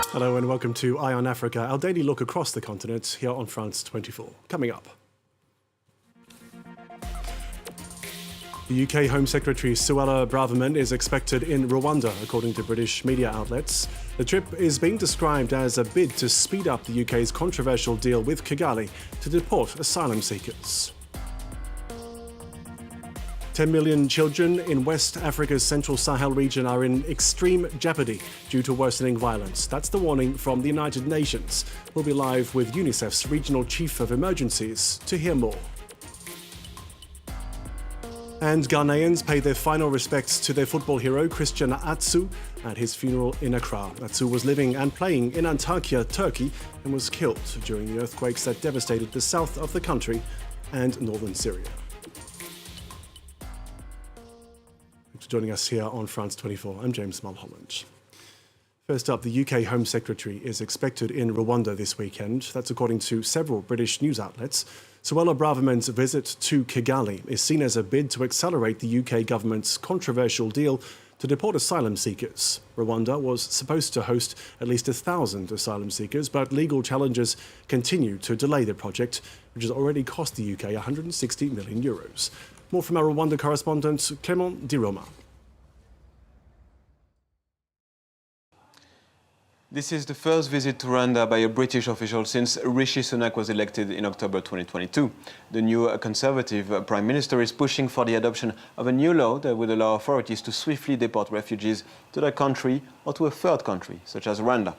Hello and welcome to Eye on Africa, our daily look across the continent here on France 24. Coming up. The UK Home Secretary Suella Braverman is expected in Rwanda, according to British media outlets. The trip is being described as a bid to speed up the UK's controversial deal with Kigali to deport asylum seekers. 10 million children in West Africa's central Sahel region are in extreme jeopardy due to worsening violence. That's the warning from the United Nations. We'll be live with Unicef's Regional Chief of Emergencies to hear more. And Ghanaians paid their final respects to their football hero Christian Atsu at his funeral in Accra. Atsu was living and playing in Antakya, Turkey, and was killed during the earthquakes that devastated the south of the country and northern Syria. Thanks for joining us here on France 24. I'm James Mulholland. First up, the UK Home Secretary is expected in Rwanda this weekend. That's according to several British news outlets. Suella Braverman's visit to Kigali is seen as a bid to accelerate the UK government's controversial deal to deport asylum seekers. Rwanda was supposed to host at least 1,000 asylum seekers, but legal challenges continue to delay the project, which has already cost the UK €160 million. More from our Rwanda correspondent, Clément Di Roma. This is the first visit to Rwanda by a British official since Rishi Sunak was elected in October 2022. The new Conservative Prime Minister is pushing for the adoption of a new law that would allow authorities to swiftly deport refugees to their country or to a third country, such as Rwanda.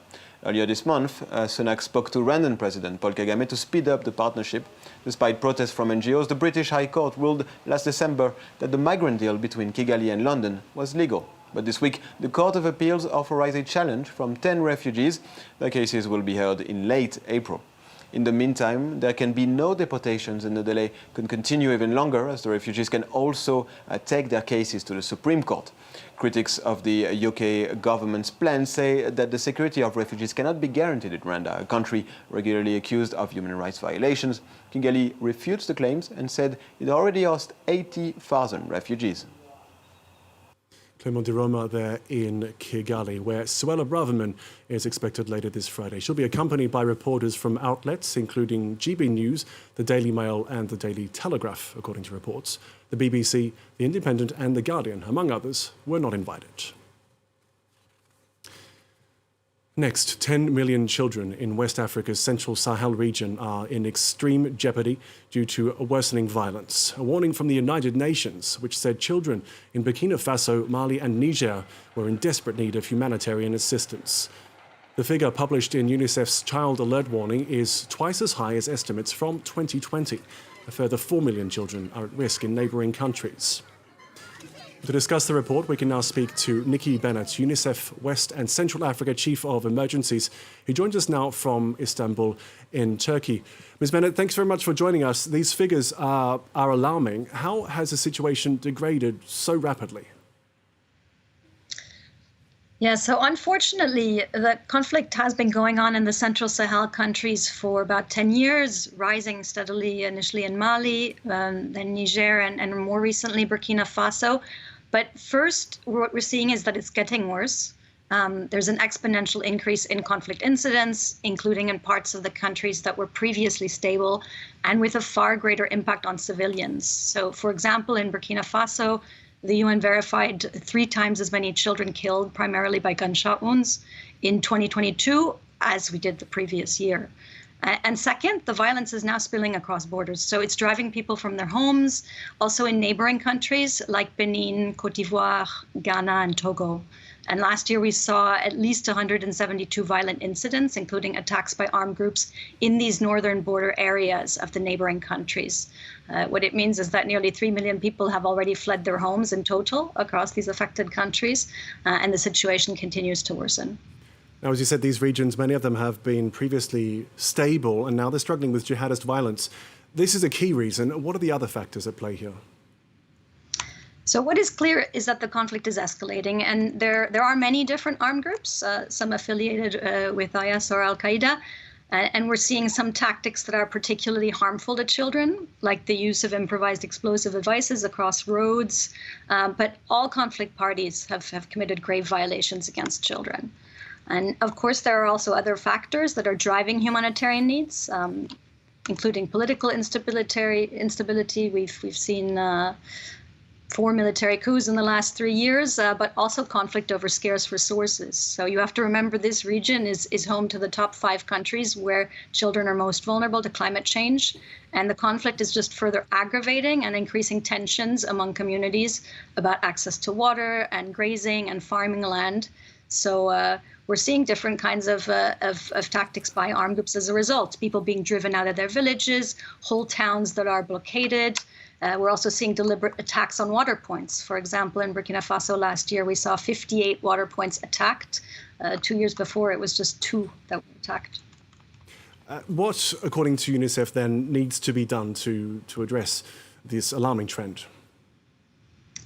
Earlier this month, Sunak spoke to Rwandan President Paul Kagame to speed up the partnership. Despite protests from NGOs, the British High Court ruled last December that the migrant deal between Kigali and London was legal. But this week, the Court of Appeals authorized a challenge from 10 refugees. Their cases will be heard in late April. In the meantime, there can be no deportations and the delay can continue even longer as the refugees can also take their cases to the Supreme Court. Critics of the UK government's plan say that the security of refugees cannot be guaranteed in Rwanda, a country regularly accused of human rights violations. Kigali refutes the claims and said it already housed 80,000 refugees. Clément Di Roma there in Kigali, where Suella Braverman is expected later this Friday. She'll be accompanied by reporters from outlets including GB News, the Daily Mail and the Daily Telegraph, according to reports. The BBC, The Independent and The Guardian, among others, were not invited. Next, 10 million children in West Africa's central Sahel region are in extreme jeopardy due to a worsening violence. A warning from the United Nations, which said children in Burkina Faso, Mali and Niger were in desperate need of humanitarian assistance. The figure published in Unicef's Child Alert Warning is twice as high as estimates from 2020. A further 4 million children are at risk in neighbouring countries. To discuss the report, we can now speak to Nikki Bennett, Unicef West and Central Africa Chief of Emergencies, who joins us now from Istanbul in Turkey. Ms. Bennett, thanks very much for joining us. These figures are alarming. How has the situation degraded so rapidly? Yeah, so unfortunately, the conflict has been going on in the Central Sahel countries for about 10 years, rising steadily initially in Mali, then Niger, and more recently Burkina Faso. But first, what we're seeing is that it's getting worse. There's an exponential increase in conflict incidents, including in parts of the countries that were previously stable, and with a far greater impact on civilians. So, for example, in Burkina Faso, the UN verified 3 times as many children killed, primarily by gunshot wounds, in 2022 as we did the previous year. And second, the violence is now spilling across borders. So it's driving people from their homes, also in neighboring countries like Benin, Cote d'Ivoire, Ghana, and Togo. And last year we saw at least 172 violent incidents, including attacks by armed groups in these northern border areas of the neighboring countries. What it means is that nearly 3 million people have already fled their homes in total across these affected countries, and the situation continues to worsen. Now, as you said, these regions, many of them have been previously stable, and now they're struggling with jihadist violence. This is a key reason. What are the other factors at play here? So what is clear is that the conflict is escalating, and there are many different armed groups, some affiliated with IS or Al-Qaeda, and we're seeing some tactics that are particularly harmful to children, like the use of improvised explosive devices across roads. But all conflict parties have committed grave violations against children. And of course, there are also other factors that are driving humanitarian needs, including political instability. We've seen 4 military coups in the last 3 years, but also conflict over scarce resources. So you have to remember this region is home to the top 5 countries where children are most vulnerable to climate change. And the conflict is just further aggravating and increasing tensions among communities about access to water and grazing and farming land. So we're seeing different kinds of tactics by armed groups as a result. People being driven out of their villages, whole towns that are blockaded. We're also seeing deliberate attacks on water points. For example, in Burkina Faso last year, we saw 58 water points attacked. 2 years before, it was just 2 that were attacked. What, according to UNICEF, then needs to be done to address this alarming trend?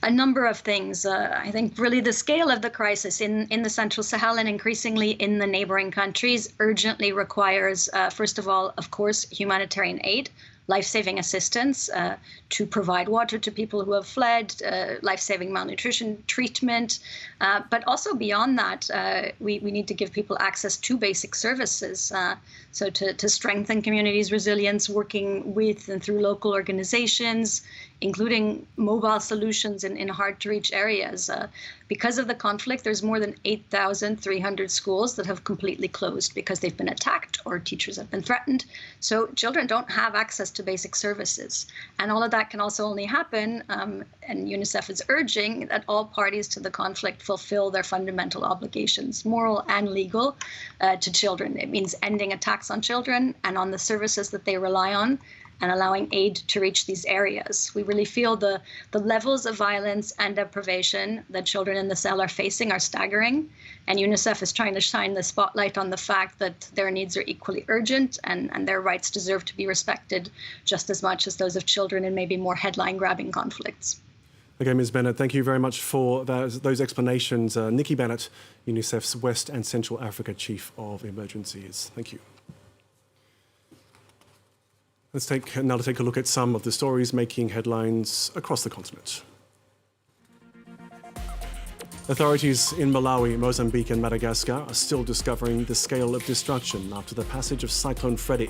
A number of things. I think really the scale of the crisis in the Central Sahel and increasingly in the neighboring countries urgently requires, first of all, of course, humanitarian aid, life-saving assistance to provide water to people who have fled, life-saving malnutrition treatment. But also beyond that, we need to give people access to basic services. So to strengthen communities' resilience, working with and through local organizations, including mobile solutions in hard-to-reach areas. Because of the conflict, there's more than 8,300 schools that have completely closed because they've been attacked or teachers have been threatened. So children don't have access to basic services. And all of that can also only happen, and UNICEF is urging that all parties to the conflict fulfill their fundamental obligations, moral and legal, to children. It means ending attacks on children and on the services that they rely on, and allowing aid to reach these areas. We really feel the levels of violence and deprivation that children in the Sahel are facing are staggering. And UNICEF is trying to shine the spotlight on the fact that their needs are equally urgent and their rights deserve to be respected just as much as those of children in maybe more headline-grabbing conflicts. Okay, Ms. Bennett, thank you very much for those explanations. Nikki Bennett, UNICEF's West and Central Africa Chief of Emergencies. Thank you. Let's take a look at some of the stories making headlines across the continent. Authorities in Malawi, Mozambique and Madagascar are still discovering the scale of destruction after the passage of Cyclone Freddy.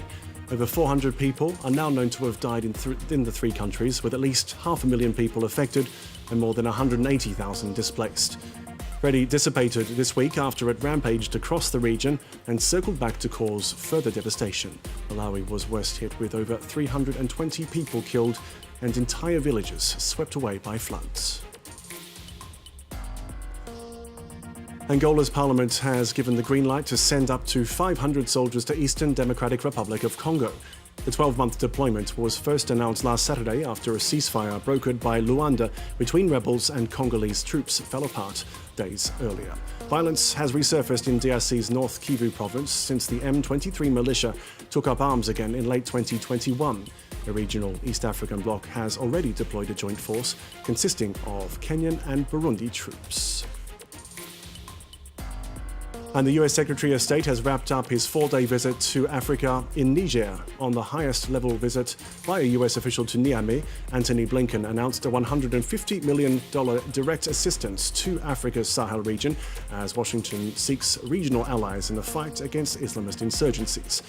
Over 400 people are now known to have died in the 3 countries, with at least 500,000 people affected and more than 180,000 displaced. Freddy dissipated this week after it rampaged across the region and circled back to cause further devastation. Malawi was worst hit with over 320 people killed and entire villages swept away by floods. Angola's parliament has given the green light to send up to 500 soldiers to Eastern Democratic Republic of Congo. The 12-month deployment was first announced last Saturday after a ceasefire brokered by Rwanda between rebels and Congolese troops fell apart days earlier. Violence has resurfaced in DRC's North Kivu province since the M23 militia took up arms again in late 2021. The regional East African bloc has already deployed a joint force consisting of Kenyan and Burundi troops. And the US Secretary of State has wrapped up his 4-day visit to Africa in Niger. On the highest-level visit by a US official to Niamey, Antony Blinken announced a $150 million direct assistance to Africa's Sahel region as Washington seeks regional allies in the fight against Islamist insurgencies.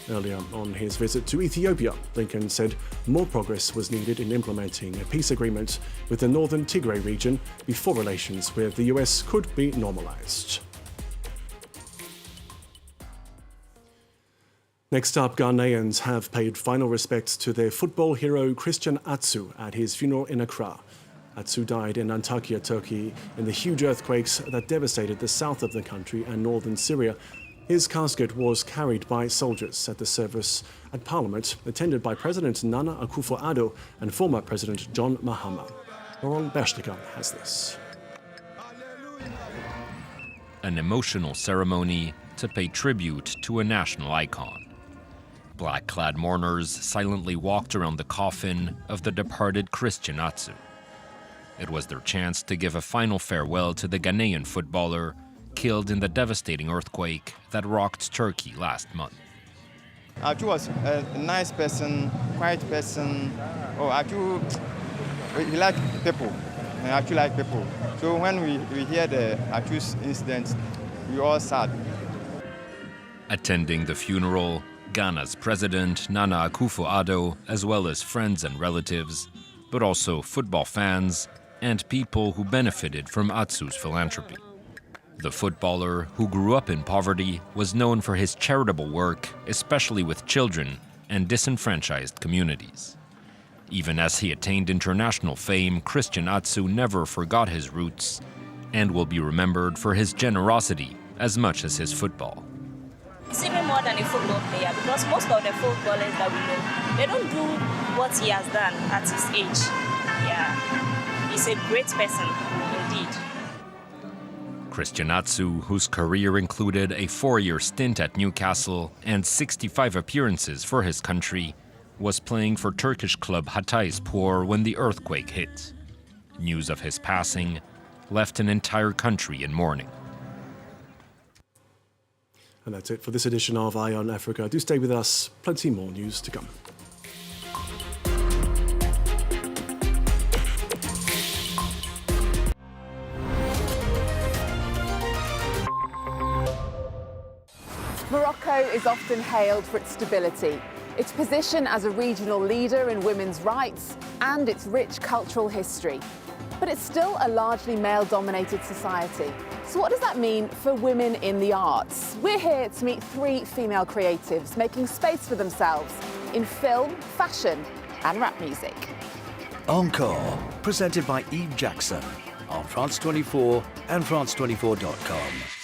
Earlier on his visit to Ethiopia, Blinken said more progress was needed in implementing a peace agreement with the northern Tigray region before relations with the US could be normalized. Next up, Ghanaians have paid final respects to their football hero Christian Atsu at his funeral in Accra. Atsu died in Antakya, Turkey, in the huge earthquakes that devastated the south of the country and northern Syria. His casket was carried by soldiers at the service at Parliament, attended by President Nana Akufo-Addo and former President John Mahama. Laurent Berchtigan has this. An emotional ceremony to pay tribute to a national icon. Black-clad mourners silently walked around the coffin of the departed Christian Atsu. It was their chance to give a final farewell to the Ghanaian footballer killed in the devastating earthquake that rocked Turkey last month. Atsu was a nice person, quiet person. Atsu, he liked people. Atsu liked people. So when we hear the Atsu's incident, we all sad. Attending the funeral, Ghana's president, Nana Akufo-Addo, as well as friends and relatives, but also football fans and people who benefited from Atsu's philanthropy. The footballer, who grew up in poverty, was known for his charitable work, especially with children and disenfranchised communities. Even as he attained international fame, Christian Atsu never forgot his roots and will be remembered for his generosity as much as his football. He's even more than a football player, because most of the footballers that we know, they don't do what he has done at his age. Yeah, he's a great person, indeed. Christian Atsu, whose career included a 4-year stint at Newcastle and 65 appearances for his country, was playing for Turkish club Hatayspor when the earthquake hit. News of his passing left an entire country in mourning. And that's it for this edition of Eye on Africa. Do stay with us, plenty more news to come. Morocco is often hailed for its stability, its position as a regional leader in women's rights, and its rich cultural history. But it's still a largely male-dominated society. So what does that mean for women in the arts? We're here to meet 3 female creatives making space for themselves in film, fashion, and rap music. Encore, presented by Eve Jackson on France 24 and France24.com.